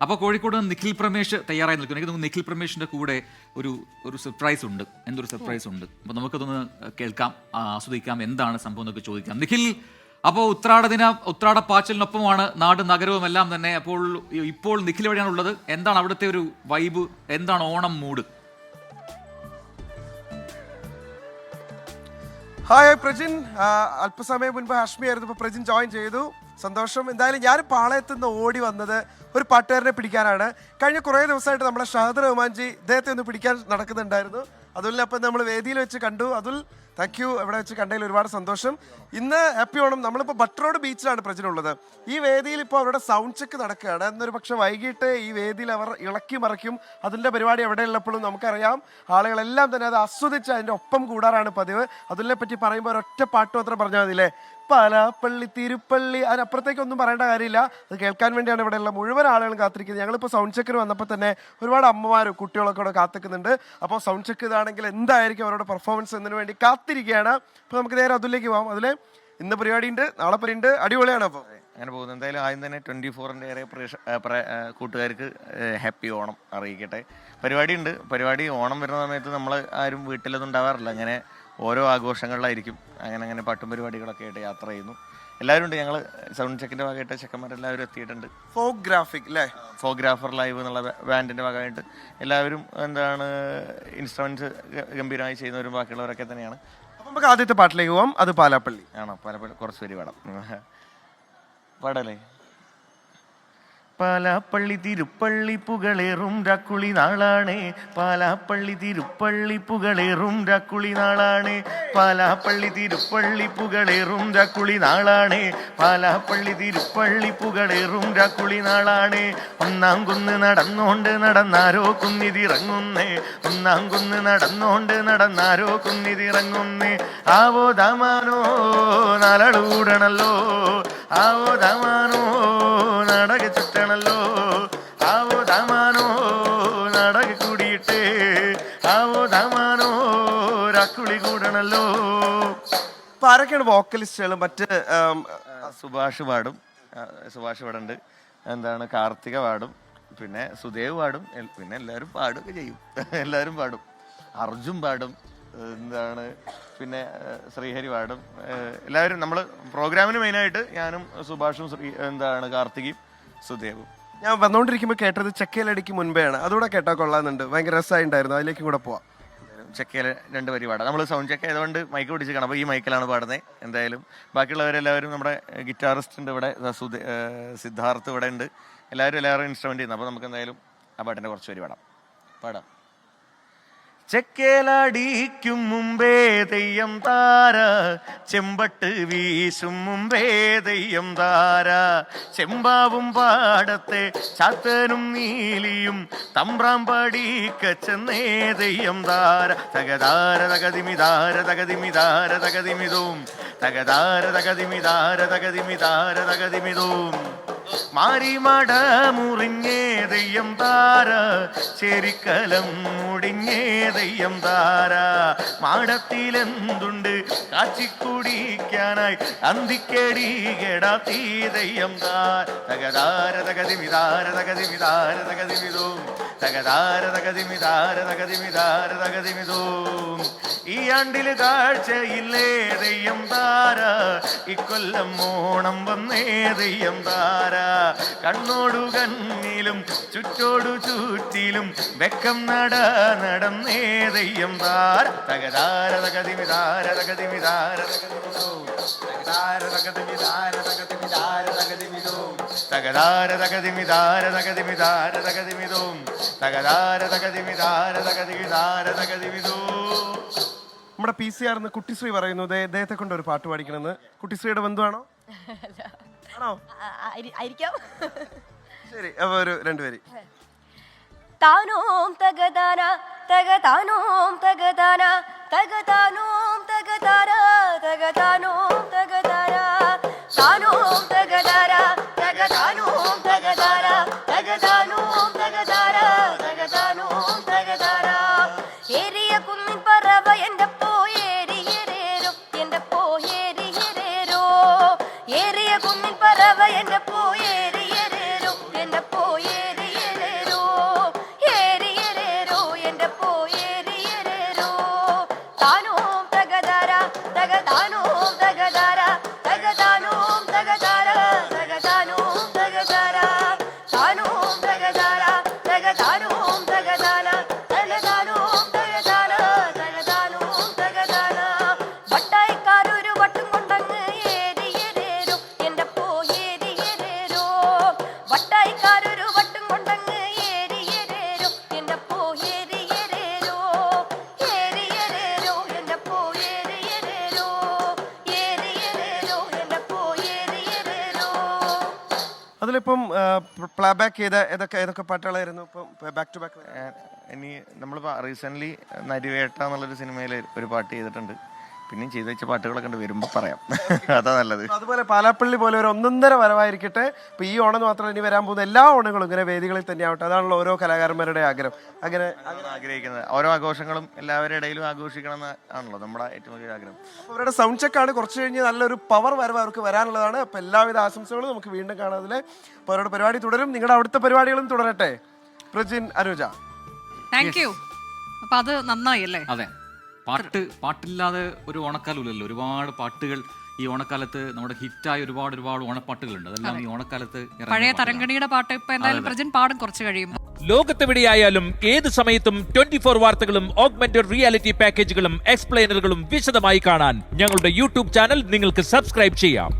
അപ്പോൾ കോഴിക്കോട് നിഖിൽ പ്രമേഷ് തയ്യാറായി നിൽക്കുന്നു. എനിക്ക് തോന്നുന്നു നിഖിൽ പ്രമേഷിൻ്റെ കൂടെ ഒരു സർപ്രൈസ് ഉണ്ട്. എന്തൊരു സർപ്രൈസ് ഉണ്ട്? അപ്പോൾ നമുക്കതൊന്ന് കേൾക്കാം, ആസ്വദിക്കാം, എന്താണ് സംഭവം എന്നൊക്കെ ചോദിക്കാം. നിഖിൽ, അപ്പോൾ ഉത്രാടപ്പാച്ചിലിനൊപ്പമാണ് നാട് നഗരവും എല്ലാം തന്നെ. അപ്പോൾ ഇപ്പോൾ നിഖിൽ എവിടെയാണ് ഉള്ളത്? എന്താണ് അവിടുത്തെ ഒരു വൈബ്? എന്താണ് ഓണം മൂഡ്? ഹായ് പ്രജിൻ, അല്പസമയം മുൻപ് ഹാഷ്മി ആയിരുന്നു, ഇപ്പോൾ പ്രജിൻ ജോയിൻ ചെയ്തു. സന്തോഷം. എന്തായാലും ഞാൻ പാളയത്തു നിന്ന് ഓടി വന്നത് ഒരു പാട്ടുകാരനെ പിടിക്കാനാണ്. കഴിഞ്ഞ കുറേ ദിവസമായിട്ട് നമ്മുടെ ഷഹദ് റഹ്മാൻജി ഇദ്ദേഹത്തെ ഒന്ന് പിടിക്കാൻ നടക്കുന്നുണ്ടായിരുന്നു. അതുപോലെ അപ്പം നമ്മൾ വേദിയിൽ വെച്ച് കണ്ടു. Athul, thank you. ഇവിടെ വെച്ച് കണ്ടതിൽ ഒരുപാട് സന്തോഷം. ഇന്ന് ഹാപ്പി ഓണം. നമ്മളിപ്പോൾ ബട്ടറോഡ് ബീച്ചിലാണ് പ്രജിനുള്ളത്. ഈ വേദിയിൽ ഇപ്പോൾ അവരുടെ സൗണ്ട് ചെക്ക് നടക്കുകയാണ്. എന്നൊരു പക്ഷേ വൈകിട്ട് ഈ വേദിയിൽ അവർ ഇളക്കി മറിക്കും. അതിൻ്റെ പരിപാടി എവിടെയുള്ളപ്പോഴും നമുക്കറിയാം ആളുകളെല്ലാം തന്നെ അത് ആസ്വദിച്ച് അതിൻ്റെ ഒപ്പം കൂടാറാണ് പതിവ്. അതിനെ പറ്റി പറയുമ്പോൾ ഒരൊറ്റ പാട്ട് മാത്രം പറഞ്ഞാൽ മതിയില്ലേ? പാലാപ്പള്ളി, തിരുപ്പള്ളി, അതിനപ്പുറത്തേക്കൊന്നും പറയേണ്ട കാര്യമില്ല. അത് കേൾക്കാൻ വേണ്ടിയാണ് ഇവിടെയുള്ള മുഴുവൻ ആളുകളും കാത്തിരിക്കുന്നത്. ഞങ്ങളിപ്പോൾ സൗണ്ട് ചെക്കിന് വന്നപ്പോൾ തന്നെ ഒരുപാട് അമ്മമാരും കുട്ടികളൊക്കെ ഇവിടെ കാത്തിക്കുന്നുണ്ട്. അപ്പോൾ സൗണ്ട് ചെക്ക് ഇതാണെങ്കിൽ എന്തായിരിക്കും അവരുടെ പെർഫോമൻസ് എന്നതിന് വേണ്ടി കാത്തിരിക്കുകയാണ്. അപ്പോൾ നമുക്ക് നേരെ അതിലേക്ക് പോകാം. അതിൽ ഇന്ന് പരിപാടി ഉണ്ട്, നാളെ പരിപാടി ഉണ്ട്, അടിപൊളിയാണ്. അപ്പോൾ അങ്ങനെ പോകുന്നത്. എന്തായാലും ആദ്യം തന്നെ 24-ന്റെ ഏറെ കൂട്ടുകാർക്ക് ഹാപ്പി ഓണം അറിയിക്കട്ടെ. പരിപാടി ഉണ്ട്. പരിപാടി ഓണം വരുന്ന സമയത്ത് നമ്മൾ ആരും വീട്ടിലൊന്നും ഉണ്ടാവാറില്ല. അങ്ങനെ ഓരോ ആഘോഷങ്ങളിലായിരിക്കും. അങ്ങനെ പാട്ടും പരിപാടികളൊക്കെ ആയിട്ട് യാത്ര ചെയ്യുന്നു. എല്ലാവരും ഉണ്ട്. ഞങ്ങൾ സൗണ്ട് ചെക്കിൻ്റെ ഭാഗമായിട്ട് ചെക്കന്മാരെല്ലാവരും എത്തിയിട്ടുണ്ട്. ഫോഗ്രാഫിക് അല്ലേ, ഫോഗ്രാഫർ ലൈവ് എന്നുള്ള ബാൻഡിൻ്റെ ഭാഗമായിട്ട് എല്ലാവരും ഇൻസ്ട്രുമെൻറ്റ്സ് ഗംഭീരമായി ചെയ്യുന്നവരും ബാക്കിയുള്ളവരൊക്കെ തന്നെയാണ്. അപ്പം നമുക്ക് ആദ്യത്തെ പാട്ടിലേക്ക് പോകാം. അത് പാലാപ്പള്ളി ആണോ? പാലാപ്പള്ളി കുറച്ച് പേര് പാടല്ലേ? പാലാപ്പള്ളി തിരുപ്പള്ളി പുകളേറും രാക്കുളി നാളാണ്. പാലാപ്പള്ളി തിരുപ്പള്ളി പുകളേറും രാക്കുളി നാളാണ്. പാലാപ്പള്ളി തിരുപ്പള്ളി പുകളേറും രാക്കുളി നാളാണ്. പാലാപ്പള്ളി തിരുപ്പള്ളി പുകളേറും രാക്കുളി നാളാണ്. ഒന്നാം കുന്ന് നടന്നോണ്ട് നടന്നാരോ കുന്നിതിറങ്ങുന്നേ. ഒന്നാം കുന്ന് നടന്നോണ്ട് നടന്നാരോ കുന്നിതിറങ്ങുന്നേ. ആവോ ദമാനോ നാലൂടണല്ലോ. ആവോ ദമാനോ നടക ചുറ്റണല്ലോ. ആവോ ദമാനോ നടക കൂടിയിട്ട്. ആവോ ദമാനോ രാക്കുളി കൂടണല്ലോ. ഇപ്പൊ ആരൊക്കെയാണ് വോക്കലിസ്റ്റുകൾ? മറ്റ് സുഭാഷ് പാടും. സുഭാഷ് ഇവിടെ ഉണ്ട്. കാർത്തിക പാടും. പിന്നെ സുദേവ് പാടും. പിന്നെ എല്ലാവരും പാടുകയൊക്കെ ചെയ്യും. എല്ലാവരും പാടും. അർജുൻ പാടും. പിന്നെ ശ്രീഹരി പാടും. എല്ലാവരും നമ്മൾ പ്രോഗ്രാമിന് മെയിനായിട്ട് ഞാനും സുഭാഷും കാർത്തികയും സുദേവും. ഞാൻ വന്നുകൊണ്ടിരിക്കുമ്പോൾ കേട്ടത് ചെക്കയിലടിക്ക് മുൻപെയാണ്. അതുകൂടെ കേട്ടാൽ കൊള്ളാമെന്നുണ്ട്. ഭയങ്കര രസമായിട്ടുണ്ടായിരുന്നു. അതിലേക്കും കൂടെ പോവാം. ചെക്കയിൽ 2 വരി പാടാം. നമ്മൾ സൗണ്ട് ചെക്ക് ആയതുകൊണ്ട് മൈക്ക് പിടിച്ച് കാണാം. അപ്പോൾ ഈ മൈക്കിലാണ് പാടുന്നത്. എന്തായാലും ബാക്കിയുള്ളവരെല്ലാവരും നമ്മുടെ ഗിറ്റാറിസ്റ്റ് ഉണ്ട് ഇവിടെ, സിദ്ധാർത്ഥ് ഇവിടെ ഉണ്ട്. എല്ലാവരും ഇൻസ്ട്രുമെൻ്റ് ചെയ്യുന്നു. അപ്പോൾ നമുക്ക് എന്തായാലും ആ പാട്ടിൻ്റെ കുറച്ച് വരി പാടാം. ചെക്കേലടിക്കും മുമ്പേ തെയ്യം താര, ചെമ്പട്ട് വീശും മുമ്പേ തെയ്യം താര. ചെമ്പാവും പാടത്തെ ചാത്തനും നീലിയും തമ്പ്രാം പടിക്കച്ചെന്നേ തെയ്യം താര. തകതാര തകതിമിതാര തകതിമിതാര തകതിമിതും. തകതാര തകതിമിതാര തകതിമിതാര തകതിമിതും. മാരിമട മുറിഞ്ഞേ തെയ്യം താര, ചെരിക്കലം മുടിഞ്ഞേ തെയ്യം താര. മാടത്തിലെന്തുണ്ട് കാച്ചിക്കുടിക്കാനായി അന്തിക്കടി കെടാത്തീ തെയ്യം താര. തകതാര തകതിമിതാര തകതിമിതാര തകതിമിതും. തകതാര തകതിമിതാര തകതിമിതാര തകതിമിതും. ഈ ആണ്ടില് കാഴ്ചയില്ലേ തെയ്യം താര, ഇക്കൊല്ലം ഓണം വന്നേ തെയ്യം താര. കണ്ണോടു കണ്ണിലും ചുറ്റോടു ചുറ്റിലും വെക്കം നടന്നേ തെയ്യം താര. തകതാര തകതിമിതാര തകതിമിതാര തകതിമിതും. തകതാര തകതിമിതാര തകതിമിതാര തകതിമിതും. തകതാര തകതിമിതാര തകതിമിതാര തകതിമിതും. തകതാര തകതിമിതാര തകതിമിതാര തകതിമിതും. നമ്മുടെ PCR കുട്ടിശ്രീ പറയുന്നു അദ്ദേഹത്തെ കൊണ്ട് ഒരു പാട്ട് പാടിക്കണമെന്ന്. കുട്ടിശ്രീയുടെ ബന്ധുവാണോ? ആണോ? ആയിരിക്കാം. ശരി, അപ്പൊ ഒരു 2 വരി. താനോം തഗദാന തഗതാനോം തഗദാന തഗതാനോം തഗദാര തഗതാനോം തഗദാര. താനോം തഗദാര തഗതാനോം തഗദാര തഗതാനോം തഗദാര തഗതാനോം തഗദാര. ഏരിയ കുന്നിൻ പറവ എന്റെ പോയേരിയേരോ എന്റെ പോയേരിയേരോ. ഏരിയ കുന്നിൻ പറവ എന്റെ പോയേരിയേരോ എന്റെ പോയേരിയേരോ. തകതാന തകതാനോം തകതാന തകതാനോം തകതാന തകതാനോം തകതാന വട്ടായിക്കാരൊരു വട്ടും കൊണ്ടങ്ങ് ഏരിയേരോ എൻ്റെ പോ ഏരിയേരോ വട്ടായിക്കാരൊരു വട്ടും കൊണ്ടങ്ങ് ഏരിയേരോ എൻ്റെ പോ ഏരിയേരോ ഏരിയേരോ എൻ്റെ പോ ഏരിയേരോ ഏരിയേരോ എൻ്റെ പോ ഏരിയേരോ. അതിലിപ്പം പ്ലേ ബാക്ക് ചെയ്ത ഏതൊക്കെ പാട്ടുകളായിരുന്നു ഇപ്പം ബാക്ക് ടു ബാക്ക്? ഇനി നമ്മളിപ്പോൾ റീസെൻ്റ്ലി നരിവേട്ട എന്നുള്ളൊരു സിനിമയിൽ ഒരു പാട്ട് ചെയ്തിട്ടുണ്ട്. പിന്നെയും ചെയ്ത് വെച്ച പാട്ടുകളൊക്കെ ഉണ്ട്, വരുമ്പോൾ പറയാം. അതാ നല്ലത്. അതുപോലെ പാലാപ്പള്ളി പോലെ ഒരു ഒന്നൊന്നര വരവായിരിക്കട്ടെ. ഇപ്പൊ ഈ ഓണം മാത്രമല്ല, ഇനി വരാൻ പോകുന്ന എല്ലാ ഓണങ്ങളും ഇങ്ങനെ വേദികളിൽ തന്നെ ആവട്ടെ. അതാണല്ലോ ഓരോ കലാകാരന്മാരുടെ ആഗ്രഹം. അങ്ങനെ ആഗ്രഹിക്കുന്നത് ഓരോ ആഘോഷങ്ങളും എല്ലാവരുടെ ഇടയിലും ആഘോഷിക്കണം എന്നാണല്ലോ നമ്മുടെ ഏറ്റവും വലിയ ആഗ്രഹം. അപ്പോൾ അവരുടെ സൗണ്ട് ചെക്ക് ആണ്. കുറച്ച് കഴിഞ്ഞ് നല്ലൊരു പവർ വരവ് അവർക്ക് വരാനുള്ളതാണ്. അപ്പൊ എല്ലാവിധ ആശംസകളും നമുക്ക് വീണ്ടും കാണാം. അതിലെ അപ്പോൾ അവരുടെ പരിപാടി തുടരും. നിങ്ങളുടെ അവിടുത്തെ പരിപാടികളും തുടരട്ടെ. Prajin, Anuja, thank you. അപ്പൊ അത് നന്നായി അല്ലേ? അതെ, പാട്ടില്ലാതെ ഒരു ഓണക്കാലമില്ലല്ലോ. ഒരുപാട് പാട്ടുകൾ ഈ ഓണക്കാലത്ത് നമ്മുടെ ഹിറ്റായ ഒരുപാട് ഓണപ്പാട്ടുകളുണ്ട്. അതെല്ലാം ഈ ഓണക്കാലത്ത് പഴയ തരംഗണിയുടെ പാട്ട് ഇപ്പൊ എന്തായാലും പ്രജൻ പാടും കുറച്ച് കഴിയുമ്പോൾ. ലോകത്തെവിടെയായാലും ഏത് സമയത്തും 24 വാർത്തകളും ഓഗ്മെന്റഡ് റിയാലിറ്റി പാക്കേജുകളും എക്സ്പ്ലെയിനറുകളും വിശദമായി കാണാൻ ഞങ്ങളുടെ യൂട്യൂബ് ചാനൽ നിങ്ങൾക്ക് സബ്സ്ക്രൈബ് ചെയ്യാം.